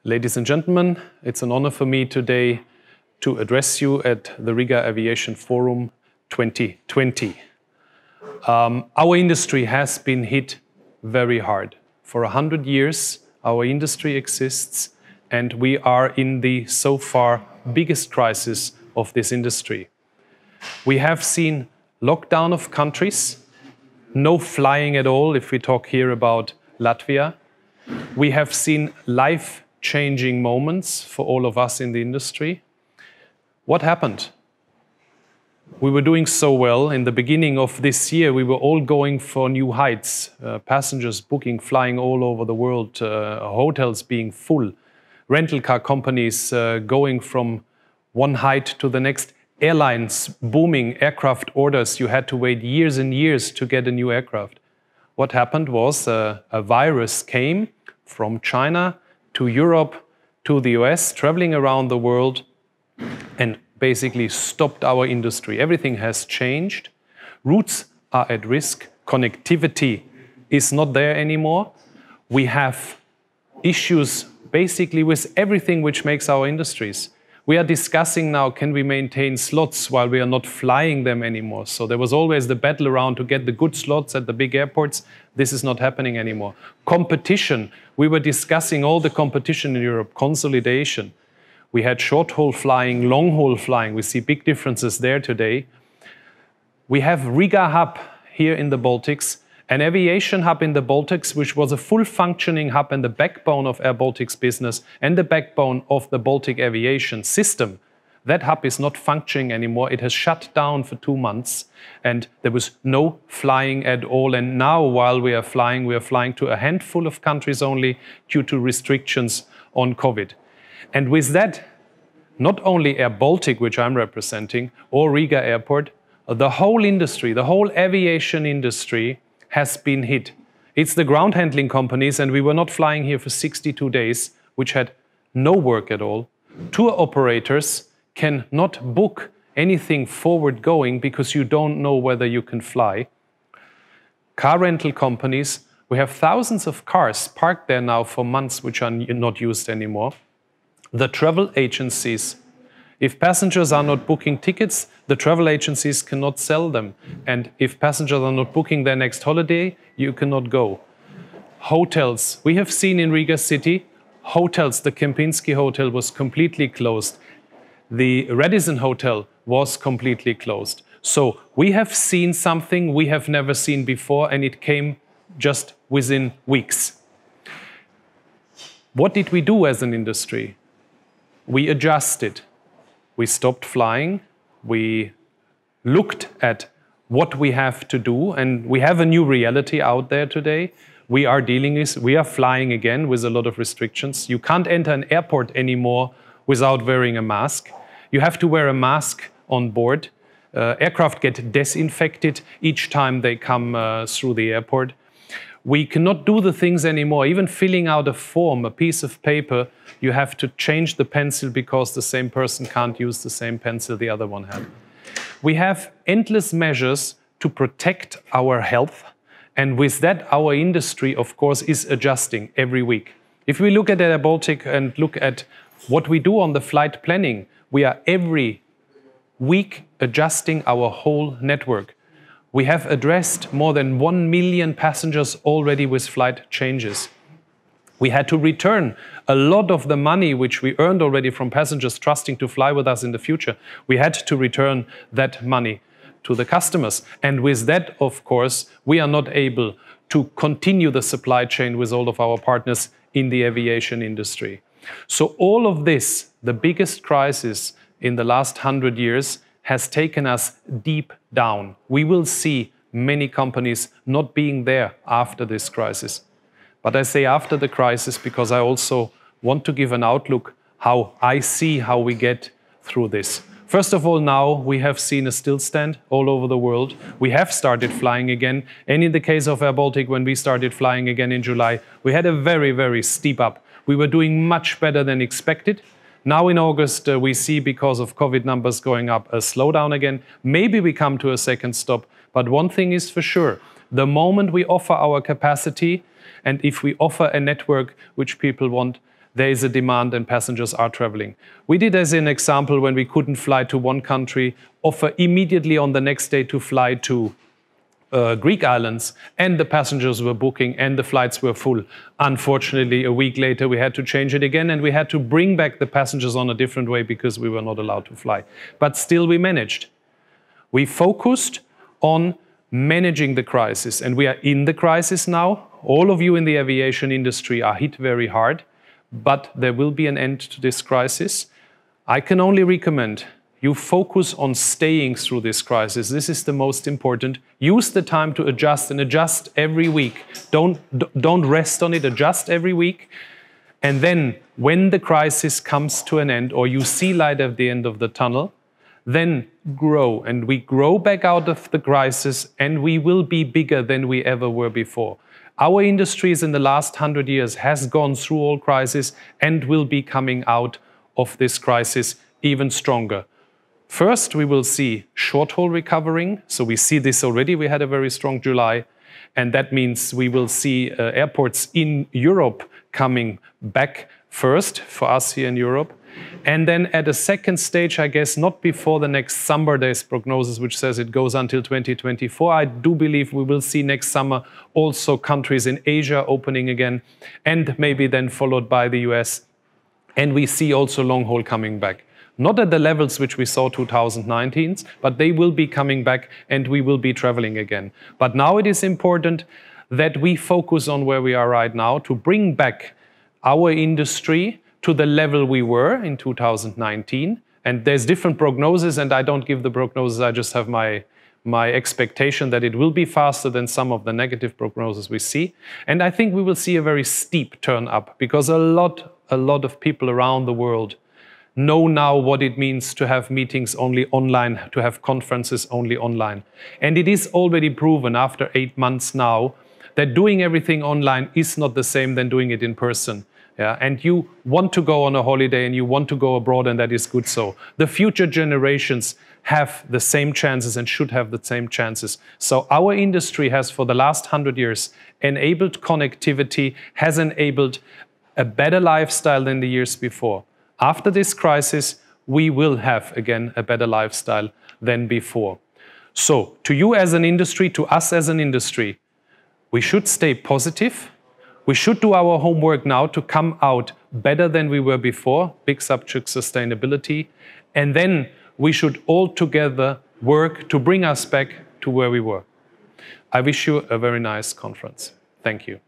Ladies and gentlemen, it's an honor for me today to address you at the Riga Aviation Forum 2020. Our industry has been hit very hard. For 100 years, our industry exists, and we are in the so far biggest crisis of this industry. We have seen lockdown of countries, no flying at all if we talk here about Latvia. We have seen life-changing moments for all of us in the industry. What happened? We were doing so well. In the beginning of this year, we were all going for new heights. Passengers booking, flying all over the world, hotels being full, rental car companies going from one height to the next, airlines booming, aircraft orders. You had to wait years and years to get a new aircraft. What happened was a virus came from China to Europe to the US, traveling around the world, and basically stopped our industry. Everything has changed. Routes are at risk. Connectivity is not there anymore. We have issues basically with everything which makes our industries. We are discussing now, can we maintain slots while we are not flying them anymore? So there was always the battle around to get the good slots at the big airports. This is not happening anymore. Competition. We were discussing all the competition in Europe, consolidation. We had short-haul flying, long-haul flying. We see big differences there today. We have Riga hub here in the Baltics, an aviation hub in the Baltics, which was a full-functioning hub and the backbone of airBaltic's business and the backbone of the Baltic aviation system. That hub is not functioning anymore. It has shut down for 2 months and there was no flying at all. And now, while we are flying to a handful of countries only due to restrictions on COVID. And with that, not only airBaltic, which I'm representing, or Riga Airport, the whole industry, the whole aviation industry has been hit. It's the ground handling companies, and we were not flying here for 62 days, which had no work at all. Tour operators can not book anything forward going because you don't know whether you can fly. Car rental companies, we have thousands of cars parked there now for months which are not used anymore. The travel agencies, if passengers are not booking tickets, the travel agencies cannot sell them. And if passengers are not booking their next holiday, you cannot go. Hotels, we have seen in Riga city, hotels, the Kempinski Hotel was completely closed. The Radisson Hotel was completely closed. So we have seen something we have never seen before, and it came just within weeks. What did we do as an industry? We adjusted. We stopped flying. We looked at what we have to do, and we have a new reality out there today. We are flying again with a lot of restrictions. You can't enter an airport anymore without wearing a mask. You have to wear a mask on board. Aircraft get disinfected each time they come through the airport. We cannot do the things anymore. Even filling out a form, a piece of paper, you have to change the pencil because the same person can't use the same pencil the other one had. We have endless measures to protect our health, and with that our industry, of course, is adjusting every week. If we look at airBaltic and look at what we do on the flight planning, we are every week adjusting our whole network. We have addressed more than 1 million passengers already with flight changes. We had to return a lot of the money which we earned already from passengers trusting to fly with us in the future. We had to return that money to the customers. And with that, of course, we are not able to continue the supply chain with all of our partners in the aviation industry. So all of this, the biggest crisis in the last 100 years, has taken us deep down. We will see many companies not being there after this crisis. But I say after the crisis because I also want to give an outlook how I see how we get through this. First of all, now we have seen a still stand all over the world. We have started flying again. And in the case of airBaltic, when we started flying again in July, we had a very, very steep up. We were doing much better than expected. Now in August, we see, because of COVID numbers going up, a slowdown again. Maybe we come to a second stop. But one thing is for sure, the moment we offer our capacity, and if we offer a network which people want, there is a demand and passengers are traveling. We did, as an example, when we couldn't fly to one country, offer immediately on the next day to fly to Greek islands, and the passengers were booking and the flights were full. Unfortunately, a week later we had to change it again and we had to bring back the passengers on a different way because we were not allowed to fly. But still we managed. We focused on managing the crisis, and we are in the crisis now. All of you in the aviation industry are hit very hard, but there will be an end to this crisis. I can only recommend you focus on staying through this crisis. This is the most important. Use the time to adjust and adjust every week. Don't rest on it, adjust every week. And then when the crisis comes to an end or you see light at the end of the tunnel, then grow. And we grow back out of the crisis and we will be bigger than we ever were before. Our industries in the last 100 years has gone through all crises and will be coming out of this crisis even stronger. First, we will see short-haul recovering. So we see this already. We had a very strong July. And that means we will see airports in Europe coming back first for us here in Europe. And then at a second stage, I guess, not before the next summer, there's prognosis which says it goes until 2024. I do believe we will see next summer also countries in Asia opening again, and maybe then followed by the US. And we see also long-haul coming back. Not at the levels which we saw 2019, but they will be coming back and we will be traveling again. But now it is important that we focus on where we are right now to bring back our industry to the level we were in 2019. And there's different prognoses, and I don't give the prognosis, I just have my expectation that it will be faster than some of the negative prognoses we see. And I think we will see a very steep turn up because a lot of people around the world know now what it means to have meetings only online, to have conferences only online. And it is already proven after 8 months now that doing everything online is not the same than doing it in person. Yeah? And you want to go on a holiday and you want to go abroad, and that is good so. The future generations have the same chances and should have the same chances. So our industry has for the last 100 years enabled connectivity, has enabled a better lifestyle than the years before. After this crisis, we will have again a better lifestyle than before. So to you as an industry, to us as an industry, we should stay positive. We should do our homework now to come out better than we were before, big subject sustainability. And then we should all together work to bring us back to where we were. I wish you a very nice conference. Thank you.